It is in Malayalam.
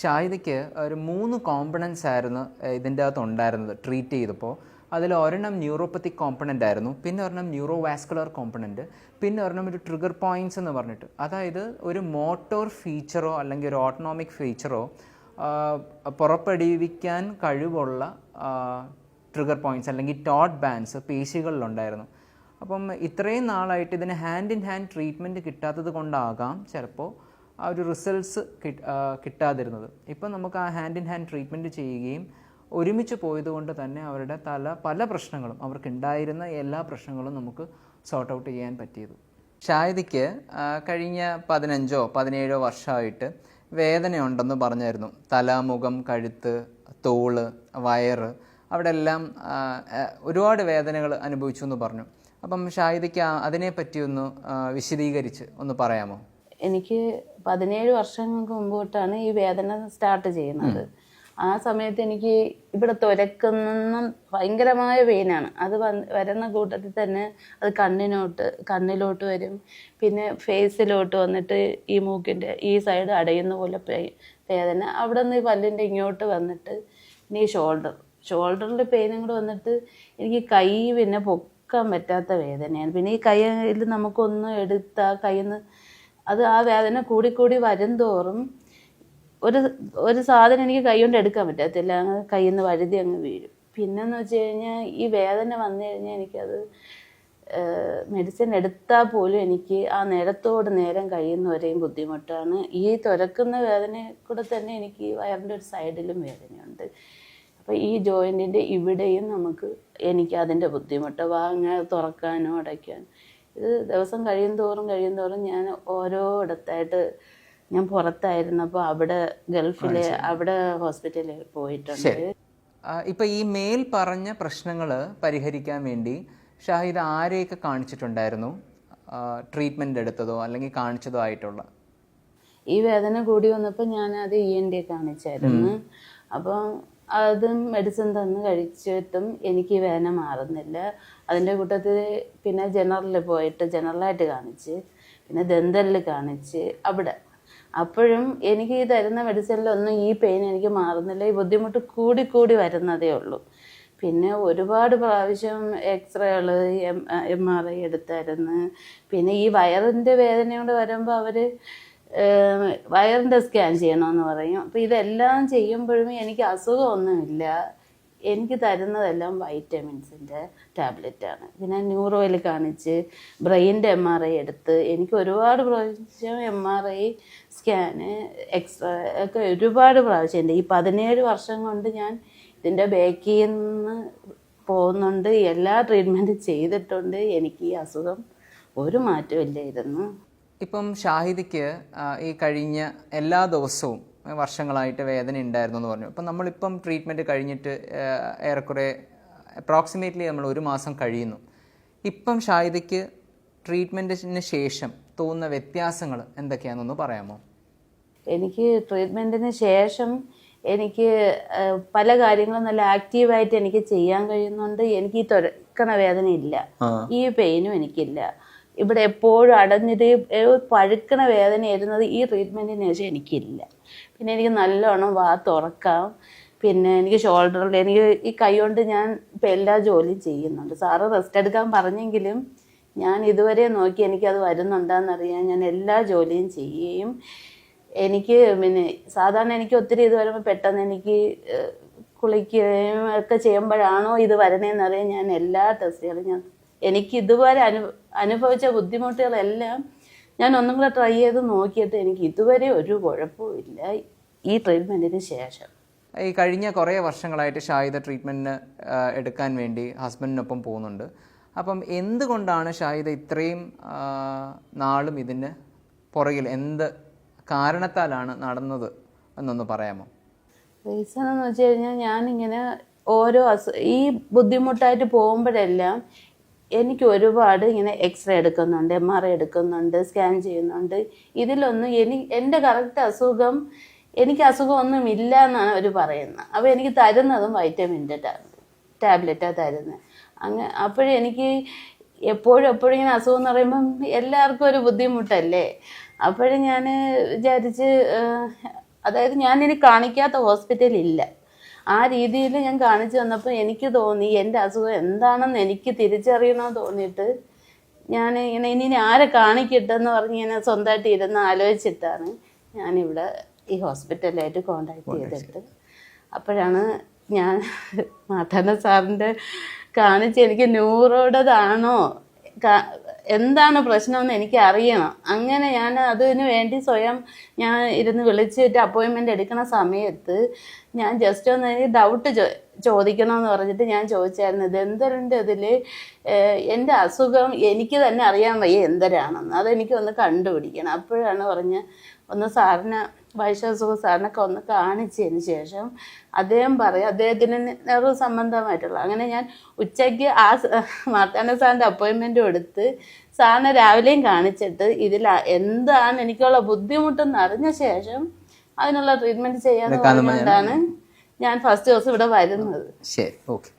ഷാഹിദയ്ക്ക് ഒരു 3 കോമ്പണൻസ് ആയിരുന്നു ഇതിൻ്റെ അകത്ത് ഉണ്ടായിരുന്നത് ട്രീറ്റ് ചെയ്തപ്പോൾ. അതിൽ ഒരെണ്ണം ന്യൂറോപ്പത്തിക് കോമ്പണൻ്റ് ആയിരുന്നു, പിന്നെ ഒരെണ്ണം ന്യൂറോ വാസ്കുലർ കോമ്പണൻറ്റ്, പിന്നെ ഒരെണ്ണം ഒരു ട്രിഗർ പോയിൻറ്റ്സ് എന്ന് പറഞ്ഞിട്ട്. അതായത് ഒരു മോട്ടോർ ഫീച്ചറോ അല്ലെങ്കിൽ ഒരു ഓട്ടോണോമിക് ഫീച്ചറോ പുറപ്പെടുവിക്കാൻ കഴിവുള്ള ട്രിഗർ പോയിൻറ്റ്സ് അല്ലെങ്കിൽ ടോട്ട് ബാൻഡ്സ് പേശികളിലുണ്ടായിരുന്നു. അപ്പം ഇത്രയും നാളായിട്ട് ഇതിന് ഹാൻഡ് ഇൻ ഹാൻഡ് ട്രീറ്റ്മെൻറ്റ് കിട്ടാത്തത് കൊണ്ടാകാം ചിലപ്പോൾ ആ ഒരു റിസൾട്ട്സ് കിട്ടാതിരുന്നത്. ഇപ്പം നമുക്ക് ആ ഹാൻഡ് ഇൻ ഹാൻഡ് ട്രീറ്റ്മെൻറ്റ് ചെയ്യുകയും ഒരുമിച്ച് പോയതുകൊണ്ട് തന്നെ അവരുടെ പല പ്രശ്നങ്ങളും അവർക്കുണ്ടായിരുന്ന എല്ലാ പ്രശ്നങ്ങളും നമുക്ക് സോർട്ട് ഔട്ട് ചെയ്യാൻ പറ്റിയത്. ഷാഹിദയ്ക്ക് കഴിഞ്ഞ 15-17 വർഷമായിട്ട് വേദനയുണ്ടെന്ന് പറഞ്ഞായിരുന്നു. തല, മുഖം, കഴുത്ത്, തോള്, വയറ്, അവിടെ എല്ലാം ഒരുപാട് വേദനകൾ അനുഭവിച്ചു എന്ന് പറഞ്ഞു. അപ്പം ഷാഹിദയ്ക്ക് അതിനെപ്പറ്റി ഒന്ന് വിശദീകരിച്ച് ഒന്ന് പറയാമോ? എനിക്ക് 17 വർഷങ്ങൾക്ക് മുമ്പോട്ടാണ് ഈ വേദന സ്റ്റാർട്ട് ചെയ്യുന്നത്. ആ സമയത്ത് എനിക്ക് ഇവിടെ തുരക്കുന്ന ഭയങ്കരമായ പെയിനാണ്. അത് വരുന്ന കൂട്ടത്തിൽ തന്നെ അത് കണ്ണിലോട്ട് വരും, പിന്നെ ഫേസിലോട്ട് വന്നിട്ട് ഈ മൂക്കിൻ്റെ ഈ സൈഡ് അടയുന്ന പോലെ വേദന. അവിടെ നിന്ന് ഈ പല്ലിൻ്റെ ഇങ്ങോട്ട് വന്നിട്ട് പിന്നെ ഈ ഷോൾഡറിൻ്റെ പെയിനും കൂടെ വന്നിട്ട് എനിക്ക് കൈ പിന്നെ പൊക്കാൻ പറ്റാത്ത വേദനയാണ്. പിന്നെ ഈ കയ്യിൽ നമുക്കൊന്ന് എടുത്താൽ കയ്യിൽ നിന്ന് അത് ആ വേദന കൂടിക്കൂടി വരും തോറും ഒരു സാധനം എനിക്ക് കൈ കൊണ്ട് എടുക്കാൻ പറ്റത്തില്ല, കയ്യിൽ നിന്ന് വഴുതി അങ്ങ് വീഴും. പിന്നെന്ന് വെച്ച് കഴിഞ്ഞാൽ ഈ വേദന വന്നു കഴിഞ്ഞാൽ എനിക്കത് മെഡിസിൻ എടുത്താൽ പോലും എനിക്ക് ആ നേരത്തോട് നേരം കഴിയുന്നവരെയും ബുദ്ധിമുട്ടാണ്. ഈ തുരക്കുന്ന വേദന കൂടെ തന്നെ എനിക്ക് വയറിൻ്റെ ഒരു സൈഡിലും വേദനയുണ്ട്. അപ്പോൾ ഈ ജോയിൻറ്റിൻ്റെ ഇവിടെയും എനിക്ക് അതിൻ്റെ ബുദ്ധിമുട്ട് തുറക്കാനോ അടയ്ക്കാനോ. ഇത് ദിവസം കഴിയും തോറും ഞാൻ ഓരോയിടത്തായിട്ട് ഞാൻ പുറത്തായിരുന്നപ്പോൾ അവിടെ ഗൾഫിൽ അവിടെ ഹോസ്പിറ്റലിൽ പോയിട്ടുണ്ട്. ഇപ്പം ഈ മേൽ പറഞ്ഞ പ്രശ്നങ്ങൾ പരിഹരിക്കാൻ വേണ്ടി ഷാഹിദ ആരെയൊക്കെ കാണിച്ചിട്ടുണ്ടായിരുന്നു? ട്രീറ്റ്മെൻറ്റ് എടുത്തതോ അല്ലെങ്കിൽ കാണിച്ചതോ ആയിട്ടുള്ള? ഈ വേദന കൂടി വന്നപ്പോൾ ഞാനത് ENT കാണിച്ചായിരുന്നു. അപ്പം അതും മെഡിസിൻ തന്ന് കഴിച്ചിട്ടും എനിക്ക് ഈ വേദന മാറുന്നില്ല. അതിൻ്റെ കൂട്ടത്തിൽ പിന്നെ ജനറലായിട്ട് കാണിച്ച്, പിന്നെ ദന്തലിൽ കാണിച്ച് അവിടെ. അപ്പോഴും എനിക്ക് ഈ തരുന്ന മെഡിസിനിലൊന്നും ഈ പെയിൻ എനിക്ക് മാറുന്നില്ല. ഈ ബുദ്ധിമുട്ട് കൂടി വരുന്നതേ ഉള്ളൂ. പിന്നെ ഒരുപാട് പ്രാവശ്യം എക്സ്റേകൾ MRI എടുത്തായിരുന്നു. പിന്നെ ഈ വയറിൻ്റെ വേദനയോട് വരുമ്പോൾ അവർ വയറിൻ്റെ സ്കാൻ ചെയ്യണമെന്ന് പറയും. അപ്പോൾ ഇതെല്ലാം ചെയ്യുമ്പോഴും എനിക്ക് അസുഖമൊന്നുമില്ല. എനിക്ക് തരുന്നതെല്ലാം വൈറ്റമിൻസിൻ്റെ ടാബ്ലറ്റാണ്. പിന്നെ ന്യൂറോയിൽ കാണിച്ച് ബ്രെയിൻ്റെ MRI എടുത്ത് എനിക്ക് ഒരുപാട് പ്രാവശ്യം MRI സ്കാന് എക്സ്റേ ഒക്കെ ഒരുപാട് പ്രാവശ്യമുണ്ട്. ഈ 17 വർഷം കൊണ്ട് ഞാൻ ഇതിൻ്റെ ബാക്കിൽ നിന്ന് പോകുന്നുണ്ട്. എല്ലാ ട്രീറ്റ്മെൻറ്റും ചെയ്തിട്ടുണ്ട്. എനിക്ക് ഈ അസുഖം ഒരു മാറ്റമില്ലായിരുന്നു. ഇപ്പം ഷാഹിദയ്ക്ക് ഈ കഴിഞ്ഞ എല്ലാ ദിവസവും വർഷങ്ങളായിട്ട് വേദന ഉണ്ടായിരുന്നു എന്ന് പറഞ്ഞു. അപ്പം നമ്മളിപ്പം ട്രീറ്റ്മെൻറ്റ് കഴിഞ്ഞിട്ട് ഏറെക്കുറെ അപ്രോക്സിമേറ്റ്ലി നമ്മൾ 1 മാസം കഴിയുന്നു. ഇപ്പം ഷാഹിദയ്ക്ക് ട്രീറ്റ്മെൻറ്റിന് ശേഷം തോന്നുന്ന വ്യത്യാസങ്ങൾ എന്തൊക്കെയാണെന്നൊന്ന് പറയാമോ? എനിക്ക് ട്രീറ്റ്മെൻറ്റിന് ശേഷം എനിക്ക് പല കാര്യങ്ങളും നല്ല ആക്റ്റീവായിട്ട് എനിക്ക് ചെയ്യാൻ കഴിയുന്നുണ്ട്. എനിക്ക് ഈ തുരക്കണ വേദന ഇല്ല, ഈ പെയിനും എനിക്കില്ല. ഇവിടെ എപ്പോഴും അടഞ്ഞിട്ട് പഴുക്കണ വേദന വരുന്നത് ഈ ട്രീറ്റ്മെൻറ്റിന് ശേഷം എനിക്കില്ല. പിന്നെ എനിക്ക് നല്ലോണം തുറക്കാം. പിന്നെ എനിക്ക് ഷോൾഡറിൽ എനിക്ക് ഈ കൈ കൊണ്ട് ഞാൻ ഇപ്പം എല്ലാ ജോലിയും ചെയ്യുന്നുണ്ട്. സാറ് റെസ്റ്റ് എടുക്കാൻ പറഞ്ഞെങ്കിലും ഞാൻ ഇതുവരെ നോക്കി എനിക്കത് വരുന്നുണ്ടെന്നറിയാൻ ഞാൻ എല്ലാ ജോലിയും ചെയ്യുകയും എനിക്ക് പിന്നെ സാധാരണ എനിക്ക് ഒത്തിരി ഇത് വരുമ്പോൾ പെട്ടെന്ന് എനിക്ക് കുളിക്കുകയും ഒക്കെ ചെയ്യുമ്പോഴാണോ ഇത് വരണേന്നറിയാൻ ഞാൻ എല്ലാ ടെസ്റ്റുകളും എനിക്ക് ഇതുവരെ അനുഭവിച്ച ബുദ്ധിമുട്ടുകളെല്ലാം ഞാൻ ഒന്നും കൂടെ ട്രൈ ചെയ്ത് നോക്കിയിട്ട് എനിക്ക് ഇതുവരെ ഒരു കുഴപ്പമില്ല ഈ ട്രീറ്റ്മെൻറ്റിന് ശേഷം. ഈ കഴിഞ്ഞ കുറേ വർഷങ്ങളായിട്ട് ഷാഹിദ ട്രീറ്റ്മെൻറ്റിന് എടുക്കാൻ വേണ്ടി ഹസ്ബൻഡിനൊപ്പം പോകുന്നുണ്ട്. അപ്പം എന്തുകൊണ്ടാണ് ഷാഹിദ ഇത്രയും നാളും ഇതിന് പുറകിൽ എന്ത് കാരണത്താലാണ് നടന്നത് എന്നൊന്ന് പറയാമോ? റീസൺ എന്ന് വെച്ച് കഴിഞ്ഞാൽ ഞാനിങ്ങനെ ഓരോ ഈ ബുദ്ധിമുട്ടായിട്ട് പോകുമ്പോഴെല്ലാം എനിക്ക് ഒരുപാട് ഇങ്ങനെ എക്സ്റേ എടുക്കുന്നുണ്ട്, MRI എടുക്കുന്നുണ്ട്, സ്കാൻ ചെയ്യുന്നുണ്ട്. ഇതിലൊന്നും എൻ്റെ കറക്റ്റ് അസുഖം എനിക്ക് അസുഖമൊന്നും ഇല്ല എന്നാണ് അവർ പറയുന്നത്. അപ്പോൾ എനിക്ക് തരുന്നതും വൈറ്റമിൻ്റെ ടാബ്ലറ്റാണ് തരുന്നത്. അപ്പോഴെനിക്ക് എപ്പോഴും ഇങ്ങനെ അസുഖം എന്ന് പറയുമ്പം എല്ലാവർക്കും ഒരു ബുദ്ധിമുട്ടല്ലേ. അപ്പോഴും ഞാൻ വിചാരിച്ച് അതായത് ഞാൻ ഇനി കാണിക്കാത്ത ഹോസ്പിറ്റലില്ല. ആ രീതിയിൽ ഞാൻ കാണിച്ചു വന്നപ്പോൾ എനിക്ക് തോന്നി എൻ്റെ അസുഖം എന്താണെന്ന് എനിക്ക് തിരിച്ചറിയണമെന്ന് തോന്നിയിട്ട് ഞാൻ ഇങ്ങനെ ഇനി ആരെ കാണിക്കട്ടെന്ന് പറഞ്ഞ് ഇങ്ങനെ സ്വന്തമായിട്ട് ഇരുന്ന് ആലോചിച്ചിട്ടാണ് ഞാനിവിടെ ഈ ഹോസ്പിറ്റലായിട്ട് കോണ്ടാക്ട് ചെയ്തിട്ട് അപ്പോഴാണ് ഞാൻ മാതാന സാറിൻ്റെ കാണിച്ച് എനിക്ക് ന്യൂറോയുടേതാണോ എന്താണ് പ്രശ്നമെന്ന് എനിക്ക് അറിയണം. അങ്ങനെ ഞാൻ അതിന് വേണ്ടി സ്വയം ഞാൻ ഇരുന്ന് വിളിച്ചിട്ട് അപ്പോയിൻമെൻ്റ് എടുക്കുന്ന സമയത്ത് ഞാൻ ജസ്റ്റ് ഒന്ന് ഡൗട്ട് ചോദിക്കണമെന്ന് പറഞ്ഞിട്ട് ഞാൻ ചോദിച്ചായിരുന്നു ഇത് എന്തരുണ്ട് ഇതിൽ എൻ്റെ അസുഖം എനിക്ക് തന്നെ അറിയാൻ വയ്യ എന്തരാണെന്ന്, അതെനിക്കൊന്ന് കണ്ടുപിടിക്കണം. അപ്പോഴാണ് പറഞ്ഞ് ഒന്ന് സാറിനെ വൈശാസുഖ സാറിനൊക്കെ ഒന്ന് കാണിച്ചതിന് ശേഷം അദ്ദേഹം പറയും അദ്ദേഹത്തിന് നെറു സംബന്ധമായിട്ടുള്ള. അങ്ങനെ ഞാൻ ഉച്ചയ്ക്ക് ആ മാർത്താണ്ഡ സാറിൻ്റെ അപ്പോയിൻമെൻറ്റും എടുത്ത് സാറിനെ രാവിലെയും കാണിച്ചിട്ട് ഇതിൽ എന്താണ് എനിക്കുള്ള ബുദ്ധിമുട്ടെന്ന് അറിഞ്ഞ ശേഷം അതിനുള്ള ട്രീറ്റ്മെൻറ്റ് ചെയ്യാന്ന് പറഞ്ഞുകൊണ്ടാണ് ഞാൻ ഫസ്റ്റ് ദിവസം ഇവിടെ വരുന്നത്. ശരി, ഓക്കെ.